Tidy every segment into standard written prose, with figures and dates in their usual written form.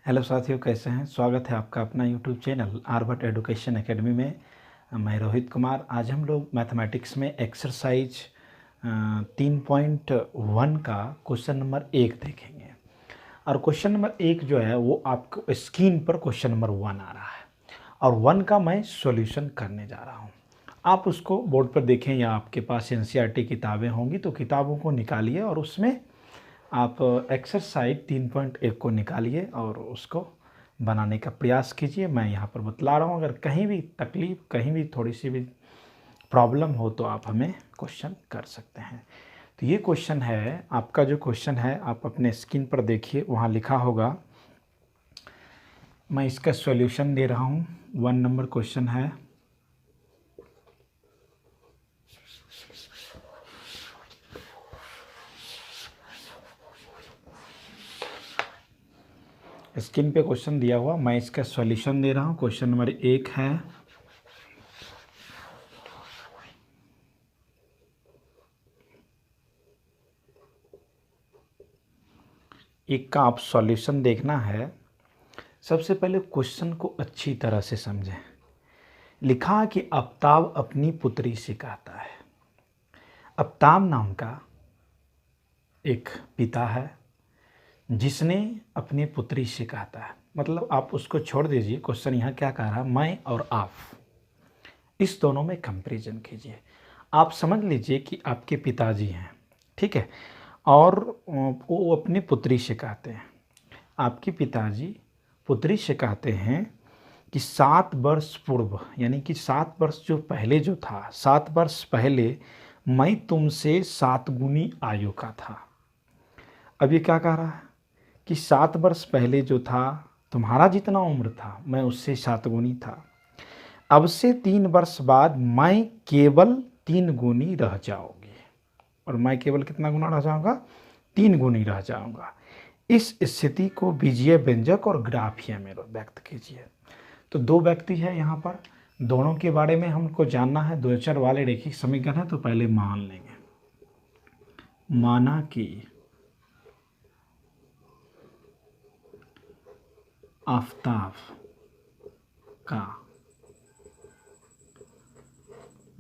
Hello साथियों, कैसे हैं। स्वागत है आपका अपना YouTube channel Aryabhatta education academy में। मैं रोहित कुमार। आज हम लोग मैथमेटिक्स में एक्सरसाइज 3.1 का क्वेश्चन नंबर 1 देखेंगे। और क्वेश्चन नंबर 1 जो है वो आपको स्क्रीन पर क्वेश्चन नंबर 1 आ रहा है और 1 का मैं सॉल्यूशन करने जा रहा हूँ। आप उसको बोर्ड पर देखें या आपके पास एनसीईआरटी किताबें होंगी तो किताबों को निकालिए और उसमें आप एक्सरसाइज 3.1 को निकालिए और उसको बनाने का प्रयास कीजिए। मैं यहाँ पर बतला रहा हूँ, अगर कहीं भी तकलीफ़, कहीं भी थोड़ी सी भी प्रॉब्लम हो तो आप हमें क्वेश्चन कर सकते हैं। तो ये क्वेश्चन है, आपका जो क्वेश्चन है आप अपने स्क्रीन पर देखिए, वहाँ लिखा होगा। मैं इसका सॉल्यूशन दे रहा हूँ। 1 नंबर क्वेश्चन है। स्क्रीन पे क्वेश्चन दिया हुआ, मैं इसका सॉल्यूशन दे रहा हूँ। क्वेश्चन नंबर 1 है, एक का आप सॉल्यूशन देखना है। सबसे पहले क्वेश्चन को अच्छी तरह से समझें। लिखा कि आफ्ताब अपनी पुत्री से कहता है। आफ्ताब नाम का एक पिता है जिसने अपनी पुत्री से कहता है, मतलब आप उसको छोड़ दीजिए। क्वेश्चन यहाँ क्या कह रहा है, मैं और आप, इस दोनों में कंपैरिजन कीजिए। आप समझ लीजिए कि आपके पिताजी हैं, ठीक है, और वो अपनी पुत्री से कहते हैं। आपके पिताजी पुत्री से कहते हैं कि 7 वर्ष पूर्व, यानी कि 7 वर्ष जो पहले जो था, 7 वर्ष पहले मैं तुमसे 7 गुनी आयु का था। अब ये क्या कह रहा है कि 7 वर्ष पहले जो था, तुम्हारा जितना उम्र था मैं उससे 7 गुनी था। अब से 3 वर्ष बाद मैं केवल 3 गुनी रह जाऊंगी। और मैं केवल कितना गुना रह जाऊंगा? 3 गुनी रह जाऊंगा। इस स्थिति को बीजीय व्यंजक और ग्राफिया में व्यक्त कीजिए। तो 2 व्यक्ति है यहाँ पर, दोनों के बारे में हमको जानना है। 2 चर वाले रेखिक समीकरण है, तो पहले मान लेंगे। माना कि आफ्ताब का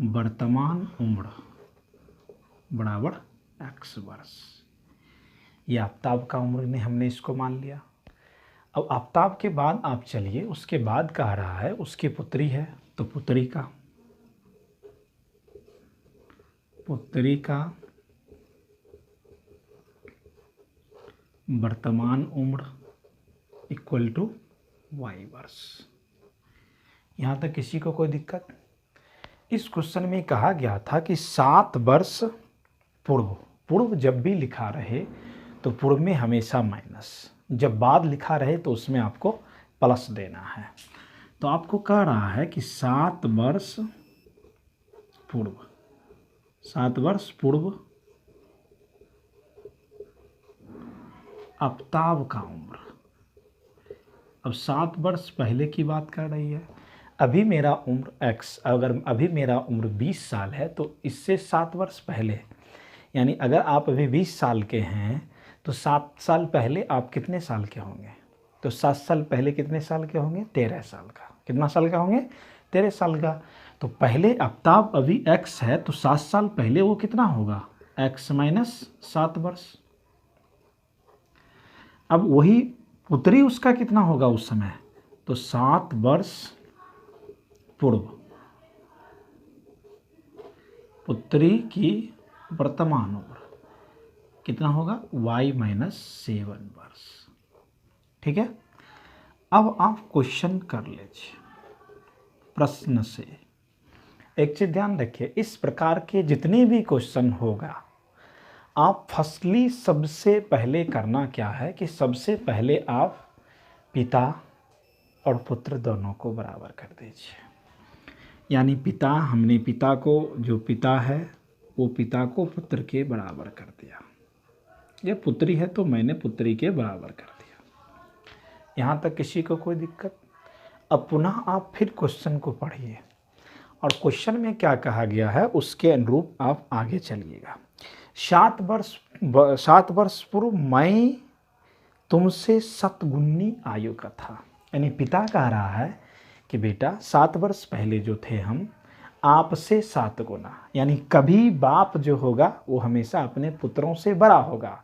वर्तमान उम्र बराबर x वर्ष। ये आफ्ताब का उम्र में हमने इसको मान लिया। अब आफ्ताब के बाद आप चलिए, उसके बाद कह रहा है उसकी पुत्री है, तो पुत्री का वर्तमान उम्र इक्वल टू y वर्ष। यहाँ तक किसी को कोई दिक्कत? इस क्वेश्चन में कहा गया था कि 7 वर्ष पूर्व जब भी लिखा रहे तो पूर्व में हमेशा माइनस, जब बाद लिखा रहे तो उसमें आपको प्लस देना है। तो आपको कह रहा है कि 7 वर्ष पूर्व आफ्ताब का उम्र। अब 7 वर्ष पहले की बात कर रही है। अभी मेरा उम्र x, अगर अभी मेरा उम्र 20 साल है तो इससे 7 वर्ष पहले, यानी अगर आप अभी 20 साल के हैं तो 7 साल पहले आप कितने साल के होंगे? तो 7 साल पहले कितने साल के होंगे? 13 साल का। कितना साल का होंगे? 13 साल का। तो पहले आफ्ताब अभी x है तो 7 साल पहले वो कितना होगा? x माइनस 7 वर्ष। अब वही पुत्री उसका कितना होगा उस समय? तो 7 वर्ष पूर्व पुत्री की वर्तमान उम्र कितना होगा? y माइनस 7 वर्ष। ठीक है। अब आप क्वेश्चन कर लीजिए प्रश्न से। एक चीज ध्यान रखिए, इस प्रकार के जितने भी क्वेश्चन होगा, आप फर्स्टली सबसे पहले करना क्या है कि सबसे पहले आप पिता और पुत्र दोनों को बराबर कर दीजिए। यानी पिता, हमने पिता को, जो पिता है वो पिता को पुत्र के बराबर कर दिया। ये पुत्री है तो मैंने पुत्री के बराबर कर दिया। यहाँ तक किसी को कोई दिक्कत? अब पुनः आप फिर क्वेश्चन को पढ़िए और क्वेश्चन में क्या कहा गया है उसके अनुरूप आप आगे चलिएगा। 7 वर्ष पूर्व मैं तुमसे 7 गुनी आयु का था। यानी पिता कह रहा है कि बेटा 7 वर्ष पहले जो थे हम, आपसे 7 गुना, यानी कभी बाप जो होगा वो हमेशा अपने पुत्रों से बड़ा होगा।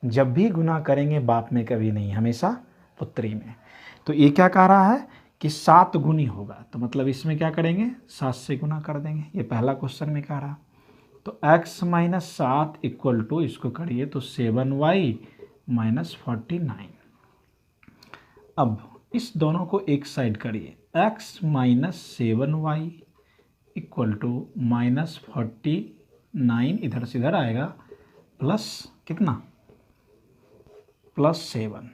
जब भी गुना करेंगे बाप में कभी नहीं, हमेशा पुत्री में। तो ये क्या कह रहा है कि 7 गुनी होगा, तो मतलब इसमें क्या करेंगे 7 से गुना कर देंगे। ये पहला क्वेश्चन में कह रहा। तो x माइनस 7 इक्वल टू, इसको करिए तो 7y माइनस 49। अब इस दोनों को एक साइड करिए, x minus 7y equal to minus 49, इधर से इधर आएगा, प्लस कितना, प्लस 7।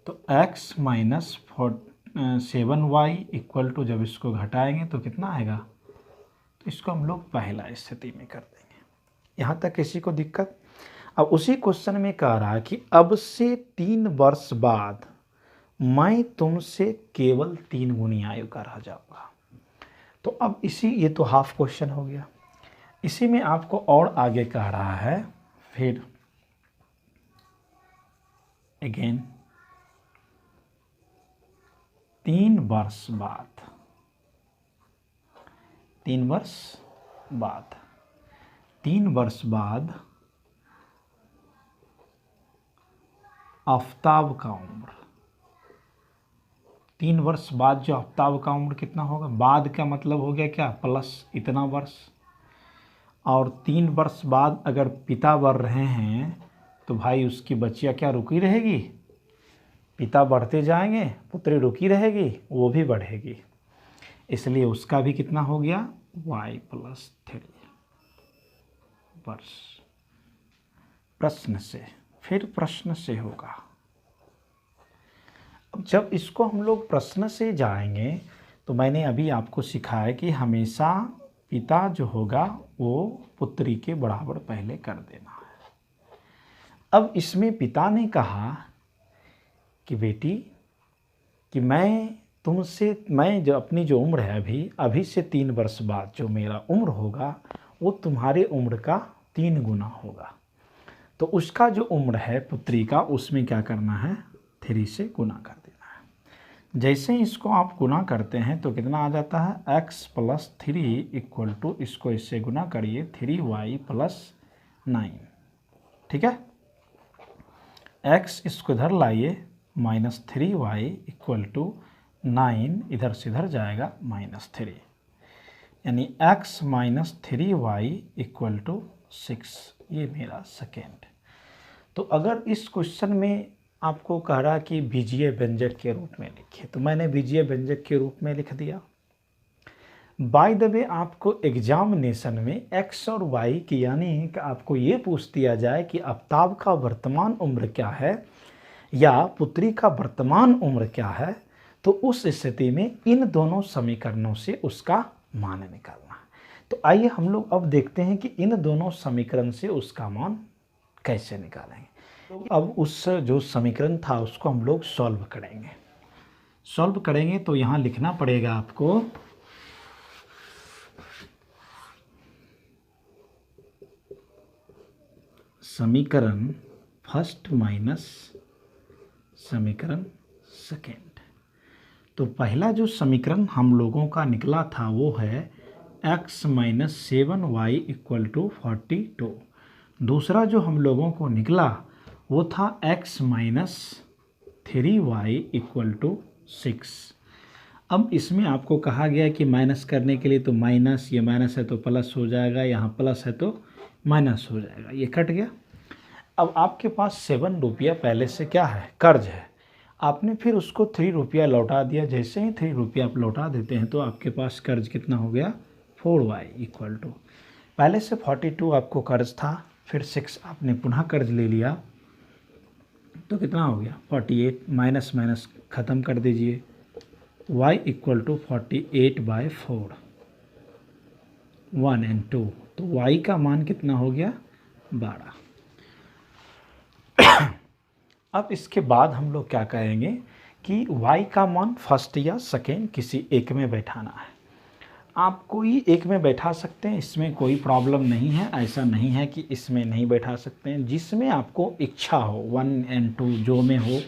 तो x minus 7y equal to, जब इसको घटाएंगे तो कितना आएगा, तो इसको हम लोग पहला स्थिति में कर देंगे। यहाँ तक किसी को दिक्कत? अब उसी क्वेश्चन में कह रहा है कि अब से 3 वर्ष बाद मैं तुमसे केवल 3 गुनी आयु का रह जाऊंगा। तो अब इसी, ये तो हाफ क्वेश्चन हो गया। इसी में आपको और आगे कह रहा है, फिर अगेन 3 वर्ष बाद, 3 वर्ष बाद, 3 वर्ष बाद आफ्ताब का उम्र, 3 वर्ष बाद जो आफ्ताब का उम्र कितना होगा, बाद का मतलब हो गया क्या, प्लस इतना वर्ष। और 3 वर्ष बाद अगर पिता बढ़ रहे हैं तो भाई उसकी बच्चिया क्या रुकी रहेगी, पिता बढ़ते जाएंगे, पुत्री रुकी रहेगी, वो भी बढ़ेगी, इसलिए उसका भी कितना हो गया y प्लस 3 वर्ष। प्रश्न से, फिर प्रश्न से होगा। अब जब इसको हम लोग प्रश्न से जाएंगे तो मैंने अभी आपको सिखाया कि हमेशा पिता जो होगा वो पुत्री के बराबर पहले कर देना है। अब इसमें पिता ने कहा कि बेटी कि मैं तुमसे, मैं जो अपनी जो उम्र है अभी से 3 वर्ष बाद जो मेरा उम्र होगा वो तुम्हारे उम्र का 3 गुना होगा। तो उसका जो उम्र है पुत्री का, उसमें क्या करना है, 3 से गुना कर देना है। जैसे ही इसको आप गुना करते हैं तो कितना आ जाता है, x प्लस 3 इक्वल टू, इसको इससे गुना करिए 3y प्लस 9। ठीक है, x इसको इधर लाइए, माइनस 3y इक्वल टू 9, इधर से इधर जाएगा -3, यानी x minus 3y equal to 6। ये मेरा सेकेंड। तो अगर इस क्वेश्चन में आपको कह रहा कि बीजीय व्यंजक के रूप में लिखिए, तो मैंने बीजीय व्यंजक के रूप में लिख दिया। बाय द वे आपको एग्जामिनेशन में x और y की, यानी कि आपको ये पूछ दिया जाए कि आफ्ताब का वर्तमान उम्र क्या है या पुत्री का वर्तमान उम्र क्या है, तो उस स्थिति में इन दोनों समीकरणों से उसका मान निकालना है। तो आइए हम लोग अब देखते हैं कि इन दोनों समीकरण से उसका मान कैसे निकालेंगे। तो अब उस जो समीकरण था उसको हम लोग सॉल्व करेंगे। सॉल्व करेंगे तो यहाँ लिखना पड़ेगा आपको समीकरण फर्स्ट माइनस समीकरण सेकेंड। तो पहला जो समीकरण हम लोगों का निकला था वो है x minus 7y equal to 42। दूसरा जो हम लोगों को निकला वो था x minus 3y equal to 6। अब इसमें आपको कहा गया कि माइनस करने के लिए, तो माइनस, ये माइनस है तो प्लस हो जाएगा, यहाँ प्लस है तो माइनस हो जाएगा, ये कट गया। अब आपके पास 7 रुपया पहले से क्या है, कर्ज है, आपने फिर उसको 3 रुपया लौटा दिया। जैसे ही 3 रुपया आप लौटा देते हैं तो आपके पास कर्ज कितना हो गया, 4y इक्वल टू, पहले से 42 आपको कर्ज था, फिर 6 आपने पुनः कर्ज ले लिया, तो कितना हो गया 48, माइनस माइनस ख़त्म कर दीजिए, y इक्वल टू 48/4, 1 और 2, तो y का मान कितना हो गया 12। अब इसके बाद हम लोग क्या करेंगे कि y का मान फर्स्ट या सेकेंड किसी एक में बैठाना है। आप कोई एक में बैठा सकते हैं, इसमें कोई प्रॉब्लम नहीं है। ऐसा नहीं है कि इसमें नहीं बैठा सकते हैं, जिसमें आपको इच्छा हो 1 और 2 जो में हो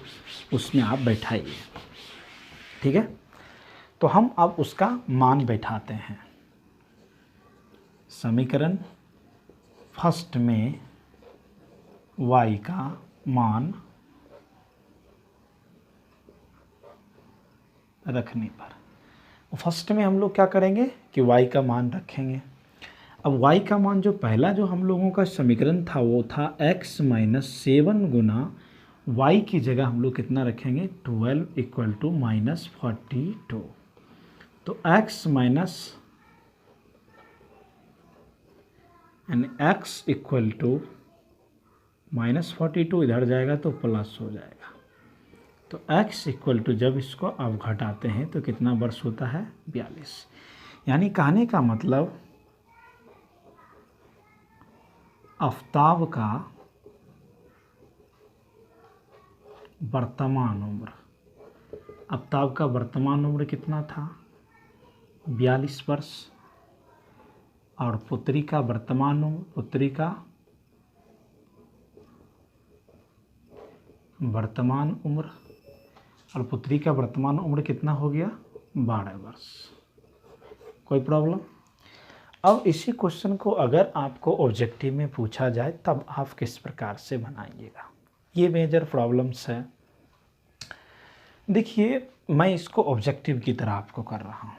उसमें आप बैठाइए, ठीक है। तो हम अब उसका मान बैठाते हैं। समीकरण फर्स्ट में y का मान रखने पर, फर्स्ट में हम लोग क्या करेंगे कि y का मान रखेंगे। अब y का मान जो पहला जो हम लोगों का समीकरण था वो था x माइनस 7 गुना y की जगह हम लोग कितना रखेंगे 12 इक्वल टू माइनस 42। तो x माइनस यानी x इक्वल टू माइनस 42 इधर जाएगा तो प्लस हो जाएगा। तो x इक्वल टू जब इसको आप घटाते हैं तो कितना वर्ष होता है 42। यानी कहने का मतलब आफ़ताब का वर्तमान उम्र, आफ़ताब का वर्तमान उम्र कितना था 42 वर्ष, और पुत्री का वर्तमान उम्र, पुत्री का वर्तमान उम्र, और पुत्री का वर्तमान उम्र कितना हो गया 12 वर्ष। कोई प्रॉब्लम? अब इसी क्वेश्चन को अगर आपको ऑब्जेक्टिव में पूछा जाए तब आप किस प्रकार से बनाइएगा, ये मेजर प्रॉब्लम्स है। देखिए मैं इसको ऑब्जेक्टिव की तरह आपको कर रहा हूँ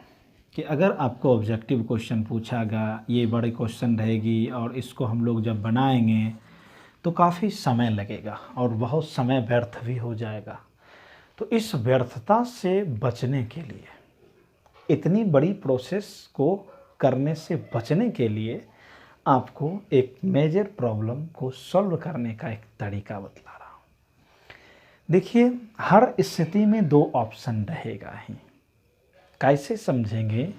कि अगर आपको ऑब्जेक्टिव क्वेश्चन पूछा गया, ये बड़े क्वेश्चन रहेगी और इसको हम लोग जब बनाएंगे तो काफ़ी समय लगेगा और बहुत समय व्यर्थ भी हो जाएगा। तो इस व्यर्थता से बचने के लिए, इतनी बड़ी प्रोसेस को करने से बचने के लिए आपको एक मेजर प्रॉब्लम को सॉल्व करने का एक तरीका बतला रहा हूँ। देखिए हर स्थिति में 2 ऑप्शन रहेगा ही। कैसे समझेंगे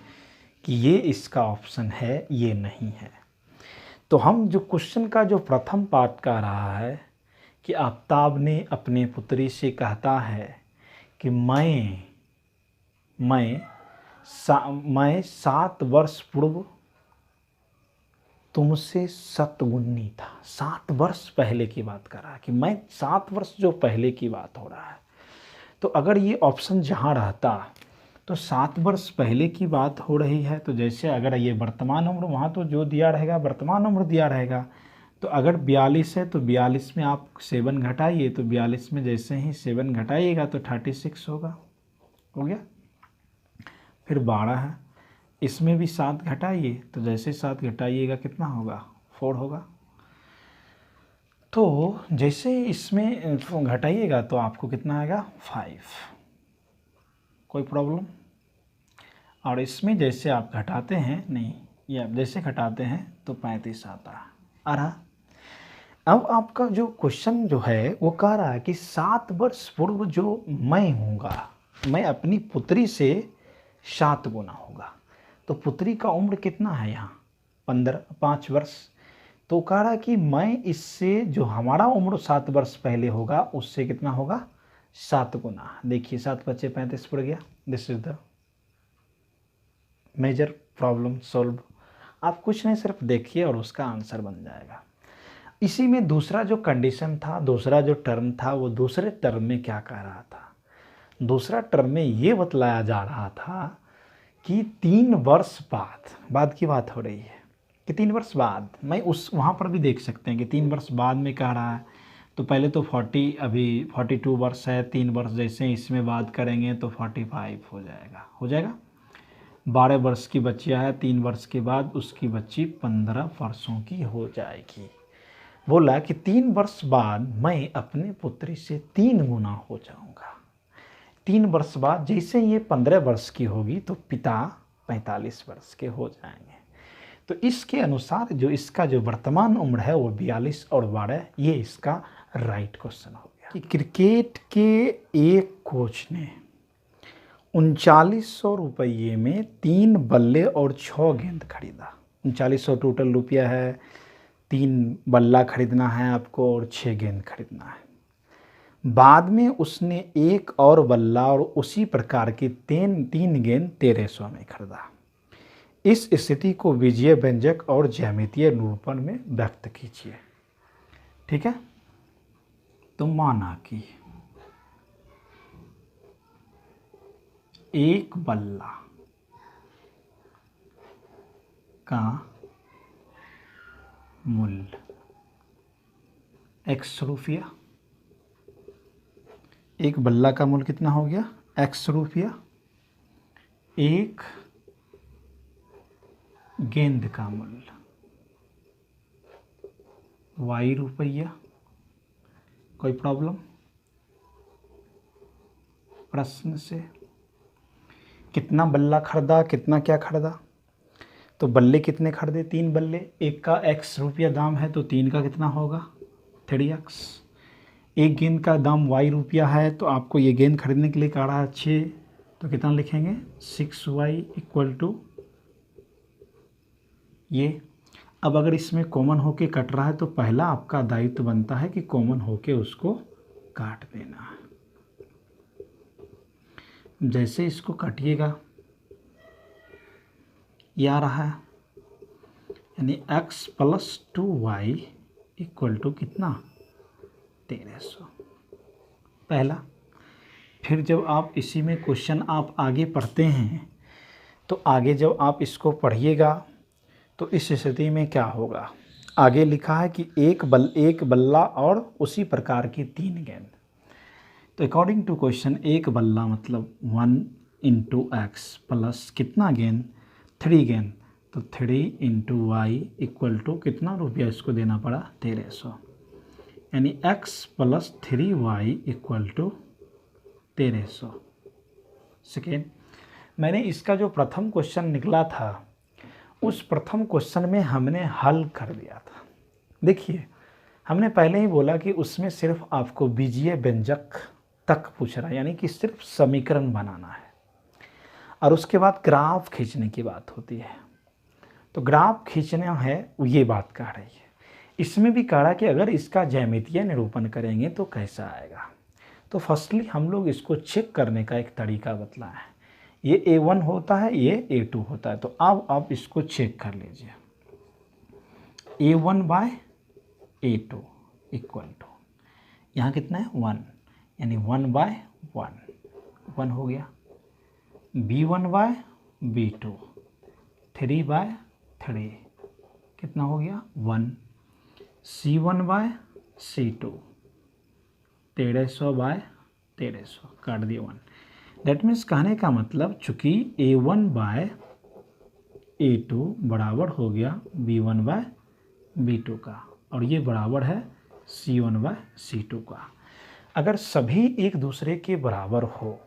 कि ये इसका ऑप्शन है ये नहीं है? तो हम जो क्वेश्चन का जो प्रथम पार्ट कह रहा है कि आफ़ताब ने अपने पुत्री से कहता है कि मैं 7 वर्ष पूर्व तुमसे शतगुनी था। 7 वर्ष पहले की बात कर रहा है कि मैं 7 वर्ष जो पहले की बात हो रहा है। तो अगर ये ऑप्शन जहाँ रहता तो 7 वर्ष पहले की बात हो रही है, तो जैसे अगर ये वर्तमान उम्र वहाँ तो जो दिया रहेगा वर्तमान उम्र दिया रहेगा। तो अगर 42 है तो 42 में आप 7 घटाइए, तो 42 में जैसे ही 7 घटाइएगा तो 36 होगा, हो गया। फिर 12 है, इसमें भी 7 घटाइए, तो जैसे 7 घटाइएगा कितना होगा 4 होगा। तो जैसे इसमें घटाइएगा तो आपको कितना आएगा 5। कोई प्रॉब्लम? और इसमें जैसे आप घटाते हैं, नहीं ये आप जैसे घटाते हैं तो 35 आता है आ रहा। अब आपका जो क्वेश्चन जो है वो कह रहा है कि 7 वर्ष पूर्व जो मैं हूँगा, मैं अपनी पुत्री से 7 गुना होगा। तो पुत्री का उम्र कितना है यहाँ 5 वर्ष। तो कह रहा है कि मैं इससे जो हमारा उम्र 7 वर्ष पहले होगा उससे कितना होगा 7 गुना। देखिए 7 बचे 35 पड़ गया। This is the major problem solve. आप कुछ नहीं सिर्फ देखिए और उसका आंसर बन जाएगा। इसी में दूसरा जो कंडीशन था, दूसरा जो टर्म था, वो दूसरे टर्म में क्या कह रहा था? दूसरा टर्म में ये बतलाया जा रहा था कि 3 वर्ष बाद की बात हो रही है कि 3 वर्ष बाद, मैं उस वहाँ पर भी देख सकते हैं कि 3 वर्ष बाद में कह रहा है। तो पहले तो 40, अभी 42 वर्ष है, 3 वर्ष जैसे इसमें बात करेंगे तो 45 हो जाएगा। 12 वर्ष की बच्चियाँ है, 3 वर्ष के बाद उसकी बच्ची 15 वर्षों की हो जाएगी। बोला कि 3 वर्ष बाद मैं अपने पुत्री से 3 गुना हो जाऊंगा। 3 वर्ष बाद जैसे ये 15 वर्ष की होगी तो पिता 45 वर्ष के हो जाएंगे। तो इसके अनुसार जो इसका जो वर्तमान उम्र है वो 42 और 12, ये इसका राइट क्वेश्चन हो गया। कि क्रिकेट के एक कोच ने 3900 रुपये में 3 बल्ले और 6 गेंद खरीदा। 3900 टोटल रुपया है, 3 बल्ला खरीदना है आपको और 6 गेंद खरीदना है। बाद में उसने 1 और बल्ला और उसी प्रकार की 3 गेंद 1300 में खरीदा। इस स्थिति को बीजीय व्यंजक और ज्यामितीय निरूपण में व्यक्त कीजिए। ठीक है, तो माना कि एक बल्ला का मूल्य x रुपया, एक बल्ला का मूल्य कितना हो गया x रुपया, एक गेंद का मूल्य y रुपया। कोई प्रॉब्लम प्रश्न से? कितना बल्ला खरीदा, कितना क्या खरीदा? तो बल्ले कितने खरीदे? 3 बल्ले, एक का x रुपया दाम है तो 3 का कितना होगा 3x। एक गेंद का दाम y रुपया है तो आपको ये गेंद खरीदने के लिए कह रहा है 6, तो कितना लिखेंगे 6y इक्वल टू ये। अब अगर इसमें कॉमन होके कट रहा है तो पहला आपका दायित्व बनता है कि कॉमन होके उसको काट देना है। जैसे इसको काटिएगा ये आ रहा है, यानी x plus 2y equal to कितना 1300 पहला। फिर जब आप इसी में क्वेश्चन आप आगे पढ़ते हैं तो आगे जब आप इसको पढ़िएगा तो इस स्थिति में क्या होगा, आगे लिखा है कि एक बल्ला और उसी प्रकार की 3 गेंद। तो अकॉर्डिंग टू क्वेश्चन एक बल्ला मतलब 1 इंटू एक्स प्लस कितना गेंद 3 गेंद, तो 3 इंटू वाई इक्वल टू कितना रुपया इसको देना पड़ा 1300, यानी x plus 3y equal to 1300। Second, मैंने इसका जो प्रथम क्वेश्चन निकला था उस प्रथम क्वेश्चन में हमने हल कर दिया था। देखिए हमने पहले ही बोला कि उसमें सिर्फ आपको बीजीय व्यंजक तक पूछ रहा है, यानी कि सिर्फ समीकरण बनाना है और उसके बाद ग्राफ खींचने की बात होती है। तो ग्राफ खींचना है ये बात कह रही है। इसमें भी कह रहा कि अगर इसका ज्यामितीय निरूपण करेंगे तो कैसा आएगा। तो फर्स्टली हम लोग इसको चेक करने का एक तरीका बतलाया है। ये A1 होता है, ये A2 होता है। तो अब आप इसको चेक कर लीजिए। A1 bye A2 equal to यहाँ कितना है 1, यानी 1 बाय 1 हो गया। B1 बाय B2 3 बाय 3 कितना हो गया 1। C1 बाय C2 1300 बाय 1300 काट दिया 1। डेट मीन्स कहने का मतलब चूँकि A1 बाय A2 बराबर हो गया B1 बाय B2 का और ये बराबर है C1 बाय C2 का। अगर सभी एक दूसरे के बराबर हो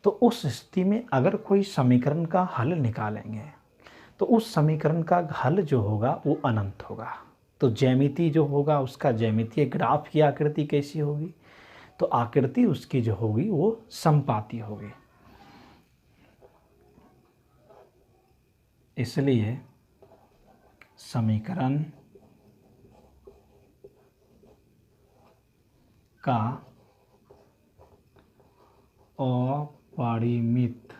तो उस स्थिति में अगर कोई समीकरण का हल निकालेंगे तो उस समीकरण का हल जो होगा वो अनंत होगा। तो ज्यामिति जो होगा उसका ज्यामितीय ग्राफ की आकृति कैसी होगी, तो आकृति उसकी जो होगी वो समपाती होगी। इसलिए समीकरण का अपरिमित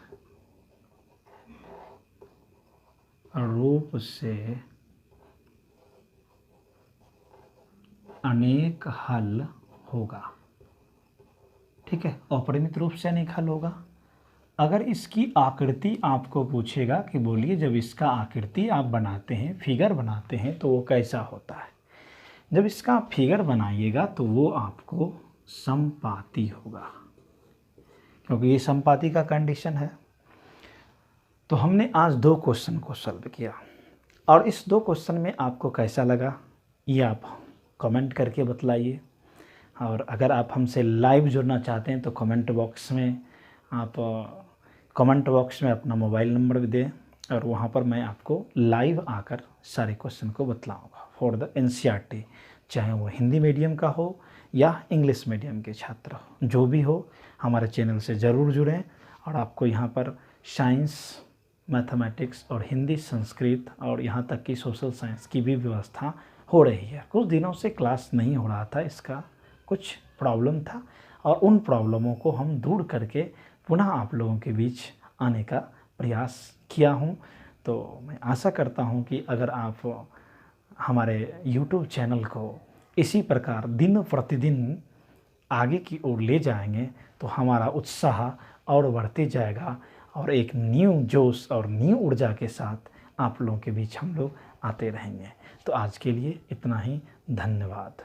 रूप से अनेक हल होगा। ठीक है, अपरिमित रूप से अनेक हल होगा। अगर इसकी आकृति आपको पूछेगा कि बोलिए जब इसका आकृति आप बनाते हैं, फिगर बनाते हैं तो वो कैसा होता है, जब इसका फिगर बनाइएगा तो वो आपको समपाती होगा, क्योंकि ये समपाती का कंडीशन है। तो हमने आज 2 क्वेश्चन को सॉल्व किया और इस 2 क्वेश्चन में आपको कैसा लगा ये आप कमेंट करके बतलाइए। और अगर आप हमसे लाइव जुड़ना चाहते हैं तो कमेंट बॉक्स में अपना मोबाइल नंबर भी दें और वहाँ पर मैं आपको लाइव आकर सारे क्वेश्चन को बतलाऊँगा फॉर द NCERT, चाहे वो हिंदी मीडियम का हो या इंग्लिश मीडियम के छात्र हो, जो भी हो हमारे चैनल से ज़रूर जुड़ें। और आपको यहाँ पर साइंस, मैथमेटिक्स और हिंदी, संस्कृत और यहाँ तक कि सोशल साइंस की भी व्यवस्था हो रही है। कुछ दिनों से क्लास नहीं हो रहा था, इसका कुछ प्रॉब्लम था और उन प्रॉब्लमों को हम दूर करके पुनः आप लोगों के बीच आने का प्रयास किया हूँ। तो मैं आशा करता हूँ कि अगर आप हमारे यूट्यूब चैनल को इसी प्रकार दिन प्रतिदिन आगे की ओर ले जाएंगे तो हमारा उत्साह और बढ़ते जाएगा और एक न्यू जोश और न्यू ऊर्जा के साथ आप लोगों के बीच हम लोग आते रहेंगे। तो आज के लिए इतना ही, धन्यवाद।